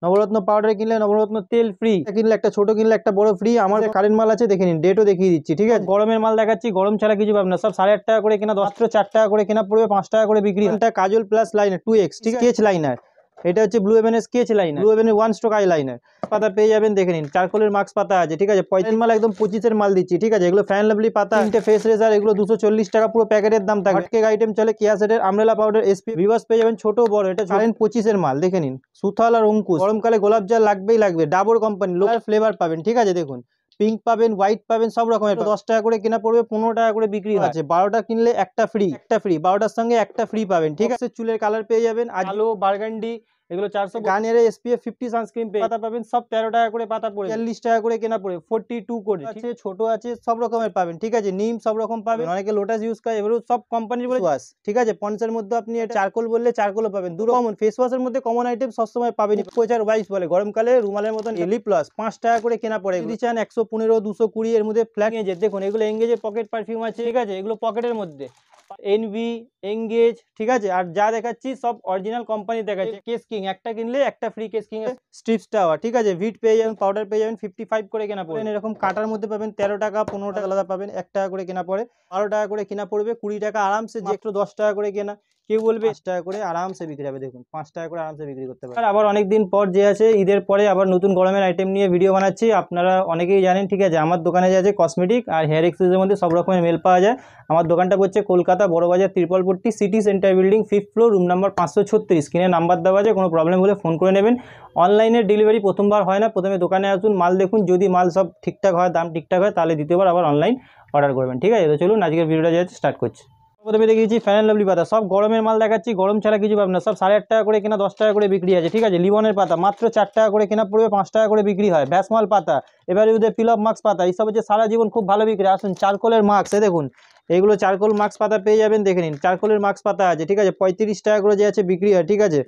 নবরত্ন powder কিনলে নবরত্ন তেল free, কিনলে একটা ছোট কিনলে একটা বড় ফ্রি। আমার কারেন্ট মাল আছে, দেখে নিন, ডেটও দেখিয়ে দিচ্ছি, ঠিক আছে। গরমের মাল দেখাচ্ছি, গরম ছাড়া কিছু পাবেন না, সব 8.5 টাকা করে কেনা, 10 4 টাকা করে কেনা পড়বে, 5 টাকা করে বিক্রি। এটা কাজল প্লাস লাইনার 2x, ঠিক আছে, স্কেচ লাইনার। এটা হচ্ছে ব্লু হেভেনের স্কেচ লাইনার, ব্লু হেভেনের 1 স্ট্রোক আই লাইনার পাতা পেয়ে যাবেন, দেখে নিন, চারকোলের মাস্ক পাতা আছে, ঠিক আছে। 35 মাল একদম 25-এর মাল দিচ্ছি, ঠিক আছে। এগুলো ফ্যান লাভলি পাতা, 3টে ফেস রেজার, এগুলো 240 টাকা পুরো প্যাকেটের দাম থাকবে। হটকেক আইটেম চলে, কেয়া সেটের আমরেলা পাউডার এসপি ভিভাস পেয়ে যাবেন ছোট বড়, এটা কারেন্ট 25-এর মাল, দেখে নিন। সুথাল আর অঙ্কুশ, গরমকালে গোলাপ জল লাগবেই লাগবে, ডাবর কোম্পানি, লোকাল ফ্লেভার পাবেন, ঠিক আছে। দেখুন, পিঙ্ক পাবেন, হোয়াইট পাবেন, সব রকমের। 10 টাকা করে কেনা পড়বে, 15 টাকা করে বিক্রি আছে। 12টা কিনলে একটা ফ্রি, 12টার সঙ্গে একটা ফ্রি পাবেন, ঠিক আছে। চুলের কালার পেয়ে যাবেন আলো, বার্গান্ডি, এগুলো 400 গানের SPF 50 সানস্ক্রিন পাতা পাবেন, সব 13 টাকা করে পাতা পড়ে, 40 টাকা করে কেনা পড়ে, 42 করে আছে, ছোট আছে, সব রকমের পাবেন, ঠিক আছে। নিম সব রকম পাবেন, অনেকে লোটাস ইউজ করে, এগুলো সব কোম্পানির বলে ওয়াশ, ঠিক আছে। পন্সের মধ্যে আপনি চারকোল বললে চারকোলও পাবেন, দু রকম ফেস ওয়াশের মধ্যে কমন আইটেম সবসময় পাবেন। উপচার ওয়াইস বলে, গরমকালে রুমালের মতন লিপ গ্লস 5 টাকা করে কেনা পড়ে, যদি চান 115 220 এর মধ্যে ফ্ল্যাগ এঞ্জেজ, দেখুন এগুলো এঙ্গেজের পকেট পারফিউম আছে, ঠিক আছে, এগুলো পকেটের মধ্যে এনভি এঙ্গেজ, ঠিক আছে। আর যা দেখাচ্ছি সব অরিজিনাল কোম্পানি দেখাচ্ছি। কেস কিং একটা কিনলে একটা free case king, strips tower, ঠিক আছে। ভিট পেয়ে যাবেন, পাউডার পেয়ে যাবেন 55 করে কেনা পড়ে। এরকম কাটার মধ্যে পাবেন 13 টাকা 15 টাকা আলাদা পাবেন, 1 টাকা করে কেনা পড়ে, 12 টাকা করে কেনা পড়বে, 20 টাকা আরামসে, যে একটু 10 টাকা করে কেনা, কেউ বলবে 5 টাকা করে আরামসে বিক্রি হবে, দেখুন 5 টাকা করে আরামসে বিক্রি করতে পারে। আবার অনেকদিন পর যে আছে ঈদের পরে আবার নতুন গরমের আইটেম নিয়ে ভিডিও বানাচ্ছি, আপনারা অনেকেই জানেন, ঠিক আছে। আমার দোকানে যে আছে কসমেটিক আর হেয়ার এক্সেসরিজের মধ্যে সব রকমের মেল পাওয়া যায়। আমার দোকানটা পড়ছে Kolkata Burrabazar Tripalpatti city centre building 5th floor, room number 536। স্ক্রিনে নাম্বার দেওয়া আছে, কোনো প্রবলেম হলে ফোন করে নেবেন। অনলাইনে ডেলিভারি প্রথমবার হয় না, প্রথমে দোকানে আসুন, মাল দেখুন, যদি মাল সব ঠিকঠাক হয়, দাম ঠিকঠাক হয়, তাহলে দ্বিতীয়বার আবার অনলাইন অর্ডার করবেন, ঠিক আছে। তো চলুন আজকের ভিডিওটা যাচ্ছে স্টার্ট করছি। প্রথমে দেখিয়েছি ফ্যান লাভলি পাতা, সব গরমের মাল দেখাচ্ছি, গরম ছাড়া কিছু পাবেন না, সব 8.5 টাকা করে কেনা, 10 টাকা করে বিক্রি আছে, ঠিক আছে। লিবনের পাতা মাত্র 4 টাকা করে কেনা পড়বে, 5 টাকা করে বিক্রি হয়। ভ্যাসমাল পাতা, এবারে ওদের পিল অফ মাস্ক পাতা, এইসব হচ্ছে সারা জীবন খুব ভালো বিক্রি। আসুন, চারকোলের মাস্ক, দেখুন এইগুলো চারকোল মাস্ক পাতা পেয়ে যাবেন, দেখে নিন, চারকোলের মাস্ক পাতা আছে, ঠিক আছে। 35 টাকা করে যে আছে বিক্রি হয়, ঠিক আছে।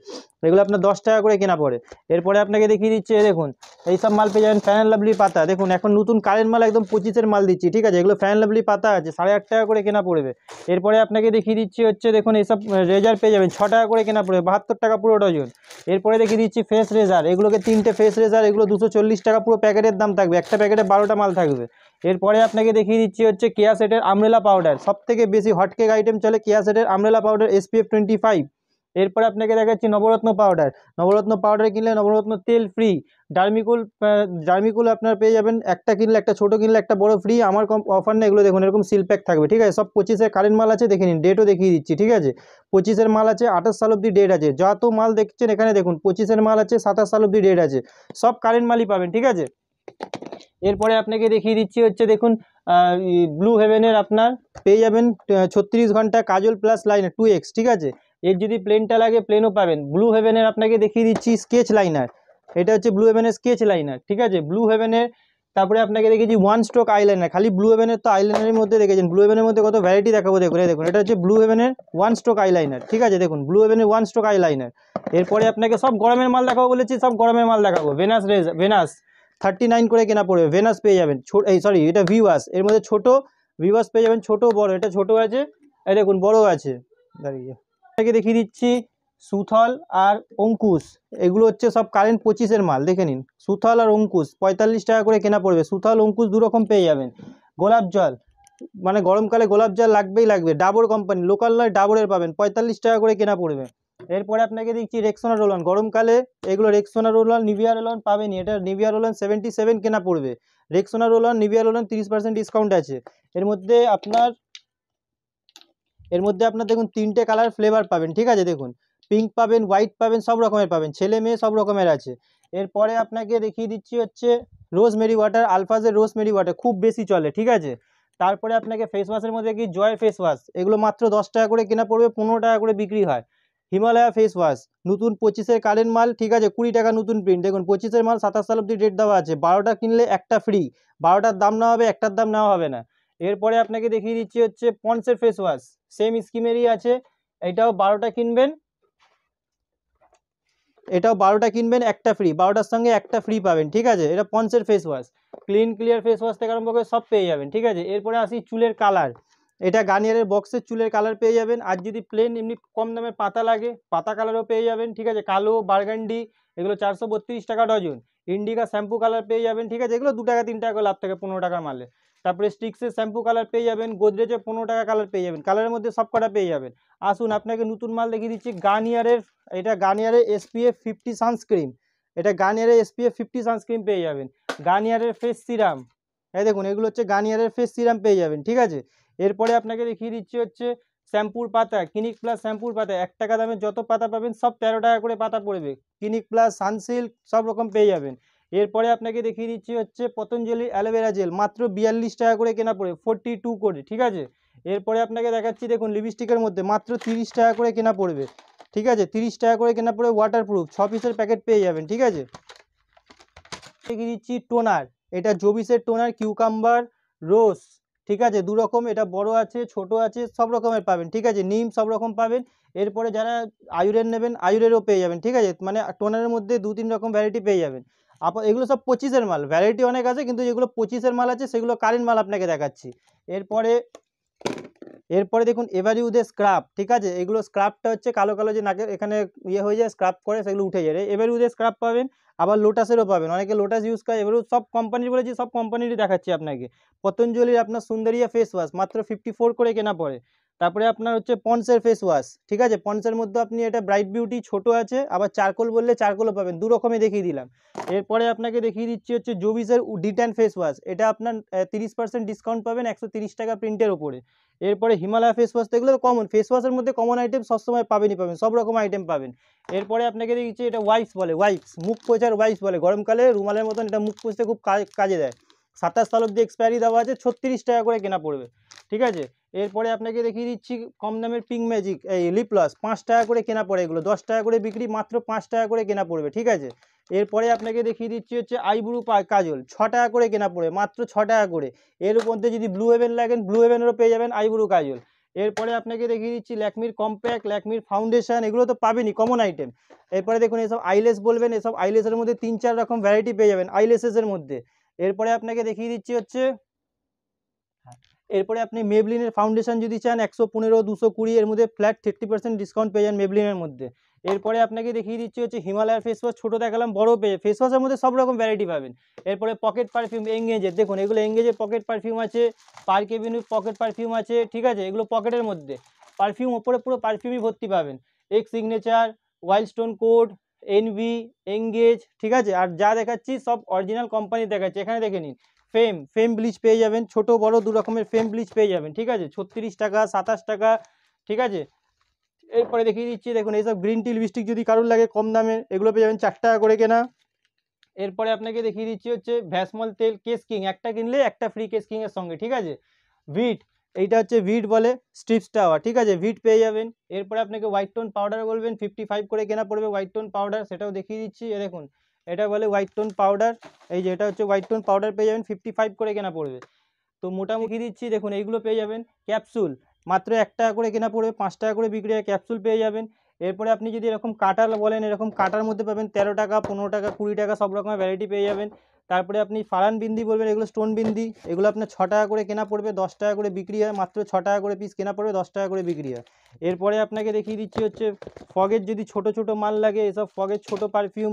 এগুলো আপনার 10 টাকা করে কেনা পড়ে। এরপরে আপনাকে দেখিয়ে দিচ্ছে, দেখুন এইসব মাল পেয়ে যাবেন। ফ্যান লাভলি পাতা, দেখুন এখন নতুন কারেন্ট মাল একদম 25-এর মাল দিচ্ছি, ঠিক আছে। এগুলো ফ্যান লাভলি পাতা আছে, 8.5 টাকা করে কেনা পড়বে। এরপরে আপনাকে দেখিয়ে দিচ্ছি হচ্ছে, দেখুন এইসব রেজার পেয়ে যাবেন, 6 টাকা করে কেনা পড়বে, 72 টাকা পুরো ডজন। এরপরে দেখিয়ে দিচ্ছি ফেস রেজার, এগুলোকে 3টে ফেস রেজার, এগুলো 240 টাকা পুরো প্যাকেটের দাম থাকবে, একটা প্যাকেটে 12টা মাল থাকবে। এরপরে আপনাকে দেখিয়ে দিচ্ছি হচ্ছে কেয়া সেটের আমরেলা পাউডার, সব থেকে বেশি হটকেক আইটেম চলে কেয়া সেটের আমরেলা পাউডার SPF 25। এরপরে আপনাকে দেখাচ্ছি নবরত্ন পাউডার, নবরত্ন পাউডার কিনলে নবরত্ন তেল ফ্রি। ডার্মিকুল আপনার পেয়ে যাবেন, একটা কিনলে একটা ছোট কিনলে একটা বড় ফ্রি। আমার অফার না, এগুলো দেখুন এরকম সিল প্যাক থাকবে, ঠিক আছে। সব 25-এর কারেন্ট মাল আছে, দেখে নিন, ডেটও দেখিয়ে দিচ্ছি, ঠিক আছে। 25-এর মাল আছে, 28 সাল অব্দি ডেট আছে, যত মাল দেখছেন এখানে দেখুন 25-এর মাল আছে, 27 সাল অব্দি ডেট আছে, সব কারেন্ট মালই পাবেন, ঠিক আছে। এরপরে আপনাকে দেখিয়ে দিচ্ছি হচ্ছে, দেখুন ব্লু হেভেনের আপনার পেয়ে যাবেন 36 ঘন্টা কাজল প্লাস লাইনার 2x, ঠিক আছে। এর যদি প্লেনটা লাগে প্লেনও পাবেন। ব্লু হেভেনের আপনাকে দেখিয়ে দিচ্ছি স্কেচ লাইনার, এটা হচ্ছে ব্লু হেভেনের স্কেচ লাইনার, ঠিক আছে। ব্লু হেভেনের তারপরে আপনাকে দেখেছি 1 স্ট্রোক আইলাইনার, খালি ব্লু হেভেনের তো আইলাইনারের মধ্যে দেখেছেন, ব্লু হেভেনের মধ্যে কত ভ্যারাইটি দেখাবো, দেখুন দেখুন, এটা হচ্ছে ব্লু হেভেনের 1 স্ট্রোক আইলাইনার, ঠিক আছে। দেখুন ব্লু হেভেনের 1 স্ট্রোক আইলাইনার। এরপরে আপনাকে সব গরমের মাল দেখাবো বলেছি, সব গরমের মাল দেখাবো। ভেনাস 39 করে কেনা পড়বে, ভেনাস পেয়ে যাবেন, এটা ভিওয়াস, এর মধ্যে ছোট ভিওয়াস পেয়ে যাবেন, ছোট বড়, এটা ছোট আছে, এই দেখুন বড় আছে। দাঁড়িয়ে আপনাকে দেখিয়ে দিচ্ছি সুথল আর অঙ্কুশ, এগুলো হচ্ছে সব কারেন্ট 25-এর মাল, দেখে নিন। সুথল আর অঙ্কুশ 45 টাকা করে কেনা পড়বে, সুথল অঙ্কুশ দু রকম পেয়ে যাবেন। গোলাপ জল, মানে গরমকালে গোলাপ জল লাগবেই লাগবে, ডাবর কোম্পানি, লোকাল নয়, ডাবরের পাবেন, 45 টাকা করে কেনা পড়বে। এরপরে আপনাকে দিচ্ছি রেক্সোনা রোল অন, গরমকালে এগুলো Rexona roll on, Nivea roll on পাবেনি, এটা নিভিয়া রোল অন 77 কেনা পড়বে। Rexona roll on, Nivea roll on 30% discount আছে। এর মধ্যে আপনার দেখুন 3টে কালার ফ্লেভার পাবেন, ঠিক আছে। দেখুন পিঙ্ক পাবেন, হোয়াইট পাবেন, সব রকমের পাবেন, ছেলে মেয়ে সব রকমের আছে। এরপরে আপনাকে দেখিয়ে দিচ্ছি হচ্ছে রোজমেরি ওয়াটার, আলফাজের রোজমেরি ওয়াটার খুব বেশি চলে, ঠিক আছে। তারপরে আপনাকে ফেস ওয়াশের মধ্যে কি জয় ফেস ওয়াশ, এগুলো মাত্র 10 টাকা করে কেনা পড়বে, 15 টাকা করে বিক্রি হয়। হিমালয়া ফেস ওয়াশ নতুন 25-এর কারেন্ট মাল, ঠিক আছে, 20 টাকা নতুন প্রিন্ট, দেখুন 25-এর মাল 27 সাল অব্দি ডেট দেওয়া আছে, 12টা কিনলে একটা ফ্রি, 12টার দাম নেওয়া হবে, একটার দাম নেওয়া হবে না। এরপরে আপনাকে দেখিয়ে দিচ্ছি হচ্ছে পন্সের ফেস ওয়াশ, সেম স্কিমেরই আছে, এটাও 12টা কিনবেন, একটা ফ্রি, 12টার সঙ্গে একটা ফ্রি পাবেন, ঠিক আছে। এটা পন্সের face wash, clean clear face wash থেকে আরম্ভ করে সব পেয়ে যাবেন, ঠিক আছে। এরপরে আসি চুলের কালার, এটা গার্নিয়ারের বক্সের চুলের কালার পেয়ে যাবেন। আর যদি প্লেন এমনি কম দামের পাতা লাগে পাতা কালারও পেয়ে যাবেন, ঠিক আছে। কালো, বার্গান্ডি এগুলো 432 টাকা ডজন। ইন্ডিকা শ্যাম্পু কালার পেয়ে যাবেন, ঠিক আছে। এগুলো 2 টাকা 3 টাকা করে লাভ থাকে 15 টাকার মালে। তারপরে স্টিক্সের শ্যাম্পু কালার পেয়ে যাবেন, গোদরেজে 15 টাকা কালার পেয়ে যাবেন, কালারের মধ্যে সব কটা পেয়ে যাবেন। আসুন আপনাকে নতুন মাল দেখিয়ে দিচ্ছি, গার্নিয়ারের, এটা গার্নিয়ারের SPF 50 সানস্ক্রিন। এটা গার্নিয়ারের SPF 50 সানস্ক্রিন পেয়ে যাবেন। গার্নিয়ারের ফেস সিরাম, এই দেখুন এগুলো হচ্ছে গার্নিয়ারের ফেস সিরাম পেয়ে যাবেন, ঠিক আছে। এরপরে আপনাকে দেখিয়ে দিচ্ছি হচ্ছে শ্যাম্পুর পাতা, ক্লিনিক প্লাস শ্যাম্পুর পাতা 1 টাকা দামে যত পাতা পাবেন সব 13 টাকা করে পাতা পড়বে। ক্লিনিক প্লাস, সানসিল্ক সব রকম পেয়ে যাবেন। এরপরে আপনাকে দেখিয়ে দিচ্ছি হচ্ছে পতঞ্জলি অ্যালোভেরা জেল, মাত্র 42 টাকা করে কেনা পড়ে, 42 করে, ঠিক আছে। এরপরে আপনাকে দেখাচ্ছি দেখুন লিপস্টিকের মধ্যে মাত্র 30 টাকা করে কেনা পড়বে, ঠিক আছে। 30 টাকা করে কেনা পড়ে, ওয়াটারপ্রুফ 6 পিসের প্যাকেট পেয়ে যাবেন, ঠিক আছে। দেখিয়ে দিচ্ছি টোনার, এটা জোবিসের টোনার কিউকাম্বার রোজ, ঠিক আছে। 2 রকম, এটা বড় আছে ছোট আছে সব রকমের পাবেন, ঠিক আছে। নিম সব রকম পাবেন। এরপরে যারা আয়ুরের নেবেন আয়ুরেরও পেয়ে যাবেন, ঠিক আছে। মানে টোনারের মধ্যে 2-3 রকম ভ্যারাইটি পেয়ে যাবেন। এগুলো সব 25-এর মাল, ভ্যারাইটি অনেক আছে কিন্তু যেগুলো 25-এর মাল আছে সেগুলো কারেন্ট মাল আপনাকে দেখাচ্ছি। এরপরে এরপরে দেখুন এভারিউদের স্ক্রাব, ঠিক আছে। এগুলো স্ক্রাবটা হচ্ছে কালো কালো যে নাকের এখানে ইয়ে হয়ে যায়, স্ক্রাব করে সেগুলো উঠে যায়, এভারিউদের স্ক্রাব পাবেন। আবার লোটাসেরও পাবেন, অনেকে লোটাস ইউজ করে। এবারেও সব কোম্পানির বলেছি, সব কোম্পানিরই দেখাচ্ছি আপনাকে। পতঞ্জলির আপনার সুন্দরিয়া ফেস ওয়াশ মাত্র 54 করে কেনা পড়ে। তারপরে আপনার হচ্ছে পন্সের ফেস ওয়াশ, ঠিক আছে। পন্সের মধ্যে আপনি এটা ব্রাইট বিউটি ছোট আছে, আবার চারকোল বললে চারকোলও পাবেন, 2 রকমই দেখিয়ে দিলাম। এরপরে আপনাকে দেখিয়ে দিচ্ছি হচ্ছে জোবিসের ডিট্যান ফেস ওয়াশ, এটা আপনার 30% ডিসকাউন্ট পাবেন 130 টাকা প্রিন্টের ওপরে। এরপরে হিমালয় ফেস ওয়াশ, তো এগুলো কমন, ফেস ওয়াশের মধ্যে কমন আইটেম সবসময় পাবেনই পাবেন, সব রকম আইটেম পাবেন। এরপরে আপনাকে দেখছি এটা ওয়াইপস বলে, ওয়াইপস মুখ পোছার ওয়াইপস বলে, গরমকালে রুমালের মতন এটা মুখ পুছতে খুব কাজে দেয়। 27 সাল অব্দি এক্সপায়ারি দেওয়া আছে, 36 টাকা করে কেনা পড়বে, ঠিক আছে। এরপরে আপনাকে দেখিয়ে দিচ্ছি কম দামের পিঙ্ক ম্যাজিক এই লিপ গ্লস, 5 টাকা করে কেনা পড়ে, এগুলো 10 টাকা করে বিক্রি, মাত্র 5 টাকা করে কেনা পড়বে, ঠিক আছে। এরপরে আপনাকে দেখিয়ে দিচ্ছি হচ্ছে আইব্রু কাজল, 6 টাকা করে কেনা পড়ে, মাত্র 6 টাকা করে। এর মধ্যে যদি ব্লু হেভেন লাগেন ব্লু হেভেনেরও পেয়ে যাবেন আইব্রু কাজল। এরপরে আপনাকে দেখিয়ে দিচ্ছি ল্যাকমির কম্প্যাক্ট, ল্যাকমির ফাউন্ডেশন, এগুলো তো পাবেনই কমন আইটেম। এরপরে দেখুন এসব আইলেস বলবেন, এসব আইলেসের মধ্যে 3-4 রকম ভ্যারাইটি পেয়ে যাবেন আইলেসের মধ্যে। এরপরে আপনাকে দেখিয়ে দিচ্ছি হচ্ছে এরপরে আপনি মেবলিনের ফাউন্ডেশন যদি চান 115, 220 এর মধ্যে ফ্ল্যাট 30% ডিসকাউন্ট পেয়ে যান মেবলিনের মধ্যে। এরপরে আপনাকে দেখিয়ে দিচ্ছি হচ্ছে হিমালয়ার ফেস ওয়াশ, ছোটো দেখালাম বড় পেয়ে, ফেস ওয়াশের মধ্যে সব রকম ভ্যারাইটি পাবেন। এরপরে পকেট পারফিউম এঙ্গেজের, দেখুন এগুলো এঙ্গেজের পকেট পারফিউম আছে, পার্ক এভিনিউ পকেট পারফিউম আছে, ঠিক আছে। এগুলো পকেটের মধ্যে পারফিউম, ওপরে পুরো পারফিউমই ভর্তি পাবেন। X Signature, Wild Stone Code, Envy, Engage, ঠিক আছে। আর যা দেখাচ্ছি সব অরিজিনাল কোম্পানি দেখাচ্ছি, এখানে দেখে নিন। ফেম ব্লিচ পেয়ে যাবেন, ছোট বড় 2 রকমের ফেম ব্লিচ পেয়ে যাবেন, ঠিক আছে। 36 টাকা, 27 টাকা, ঠিক আছে। এরপরে দেখিয়ে দিচ্ছি দেখুন এইসব গ্রিন টি লিপস্টিক যদি কারোর লাগে কম দামে, এগুলো পেয়ে যাবেন 4 টাকা করে কেনা। এরপরে আপনাকে দেখিয়ে দিচ্ছি হচ্ছে ভ্যাসমল তেল কেস কিং, একটা কিনলে একটা ফ্রি কেস কিং এর সঙ্গে, ঠিক আছে। ভিট, এইটা হচ্ছে ভিট বলে স্ট্রিপস টাওয়ার, ঠিক আছে, ভিট পেয়ে যাবেন। এরপরে আপনাকে হোয়াইট টোন পাউডার বলবেন 55 করে কেনা পড়বে হোয়াইট টোন পাউডার, সেটাও দেখিয়ে দিচ্ছি। এ দেখুন এটা বলে হোয়াইট টোন পাউডার, এই যে এটা হচ্ছে হোয়াইট টোন পাউডার পেয়ে যাবেন 55 করে কেনা পড়বে। তো মোটামুটি দিচ্ছি দেখুন এইগুলো পেয়ে যাবেন। ক্যাপসুল মাত্র 1 টাকা করে কেনা পড়বে, 5 টাকা করে বিক্রি হয়, ক্যাপসুল পেয়ে যাবেন। এরপরে আপনি যদি এরকম কাটার বলেন, এরকম কাটার মধ্যে পাবেন 13 টাকা, 15 টাকা, 20 টাকা, সব রকমের ভ্যারাইটি পেয়ে যাবেন। তারপরে আপনি ফারান বিন্দি বলবেন, এগুলো স্টোন বিন্দি, এগুলো আপনার 6 টাকা করে কেনা পড়বে, 10 টাকা করে বিক্রি হয়, মাত্র 6 টাকা করে পিস কেনা পড়বে, 10 টাকা করে বিক্রি হয়। এরপরে আপনাকে দেখিয়ে দিচ্ছি হচ্ছে ফগের যদি ছোট ছোট মাল লাগে, এসব ফগের ছোট পারফিউম,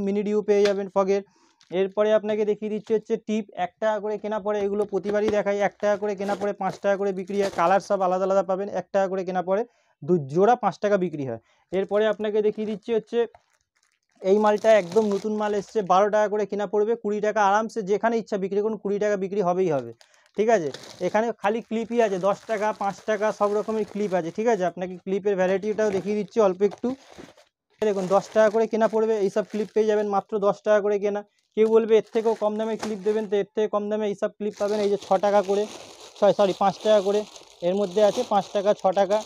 মিনি ডিউ পেয়ে যাবেন ফগের। এরপরে আপনাকে দেখিয়ে দিচ্ছি হচ্ছে টিপ, 1 টাকা করে কেনা পড়ে, এগুলো প্রতিবারই দেখাই, 1 টাকা করে কেনা পড়ে, 5 টাকা করে বিক্রি হয়, কালার সব আলাদা আলাদা পাবেন, 1 টাকা করে কেনা পড়ে, 2 জোড়া 5 টাকা বিক্রি হয়। এরপরে আপনাকে দেখিয়ে দিচ্ছি হচ্ছে এই মালটা একদম নতুন মাল এসছে, 12 টাকা করে কেনা পড়বে, 20 টাকা আরামসে যেখানে ইচ্ছা বিক্রি করুন, 20 টাকা বিক্রি হবেই হবে, ঠিক আছে। এখানে খালি ক্লিপই আছে 10 টাকা, 5 টাকা, সব রকমের ক্লিপ আছে, ঠিক আছে। আপনাকে ক্লিপের ভ্যারাইটিটাও দেখিয়ে দিচ্ছি অল্প একটু। দেখুন 10 টাকা করে কেনা পড়বে, এইসব ক্লিপ পেয়ে যাবেন মাত্র 10 টাকা করে কেনা। কেউ বলবে এর থেকেও কম দামে ক্লিপ দেবেন, তো এর থেকে কম দামে এইসব ক্লিপ পাবেন, এই যে 6 টাকা করে, 5 টাকা করে, এর মধ্যে আছে 5 টাকা, 6 টাকা,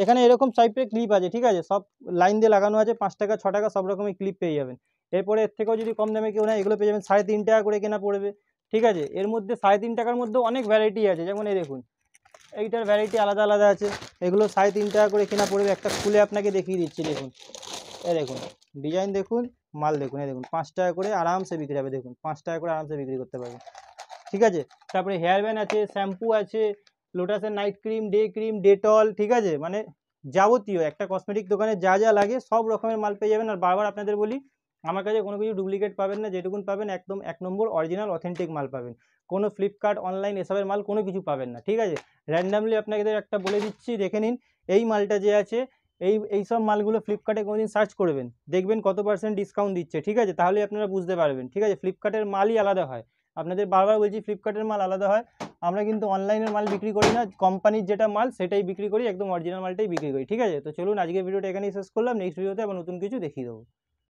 এখানে এরকম টাইপের ক্লিপ আছে, ঠিক আছে, সব লাইন দিয়ে লাগানো আছে, 5 টাকা, 6 টাকা, সব রকমের ক্লিপ পেয়ে যাবেন। এরপরে এর থেকেও যদি কম দামে কেউ নেয়, এগুলো পেয়ে যাবেন 3.5 টাকা করে কেনা পড়বে, ঠিক আছে। এর মধ্যে 3.5 টাকার মধ্যে অনেক ভ্যারাইটি আছে, যেমন এই দেখুন এইটার ভ্যারাইটি আলাদা আলাদা আছে, এগুলো 3.5 টাকা করে কেনা পড়বে। একটা খুলে আপনাকে দেখিয়ে দিচ্ছি, দেখুন এই দেখুন ডিজাইন দেখুন, মাল দেখুন, এই দেখুন 5 টাকা করে আরামসে বিক্রি হবে, দেখুন 5 টাকা করে আরামসে বিক্রি করতে পারবেন, ঠিক আছে। তারপরে হেয়ার ব্যান্ড আছে, শ্যাম্পু আছে, লোটাসের night cream, day cream, Dettol, ঠিক আছে, মানে যাবতীয় একটা কসমেটিক দোকানে যা যা লাগে সব রকমের মাল পেয়ে যাবেন। আর বারবার আপনাদের বলি, আমার কাছে কোনো কিছু ডুপ্লিকেট পাবেন না, যেটুকুন পাবেন একদম 1 নম্বর অরিজিনাল অথেন্টিক মাল পাবেন। কোনো ফ্লিপকার্ট অনলাইন এসবের মাল কোনো কিছু পাবেন না, ঠিক আছে। র্যান্ডামলি আপনাদের একটা বলে দিচ্ছি, দেখে নিন। এই মালটা যে আছে, এই সব মালগুলো ফ্লিপকার্টে কোনোদিন সার্চ করবেন, দেখবেন কত পার্সেন্ট ডিসকাউন্ট দিচ্ছে, ঠিক আছে, তাহলে আপনারা বুঝতে পারবেন, ঠিক আছে। ফ্লিপকার্টের মালই আলাদা হয়, আপনাদের বারবার বলছি ফ্লিপকার্টের মাল আলাদা হয়। আমরা কিন্তু অনলাইনের মাল বিক্রি করি না, কোম্পানির যেটা মাল সেটাই বিক্রি করি, একদম অরিজিনাল মালটাই বিক্রি করি, ঠিক আছে। তো চলুন আজকের ভিডিওটা এখানেই শেষ করলাম, নেক্সট ভিডিওতে আবার নতুন কিছু দেখিয়ে দেবো।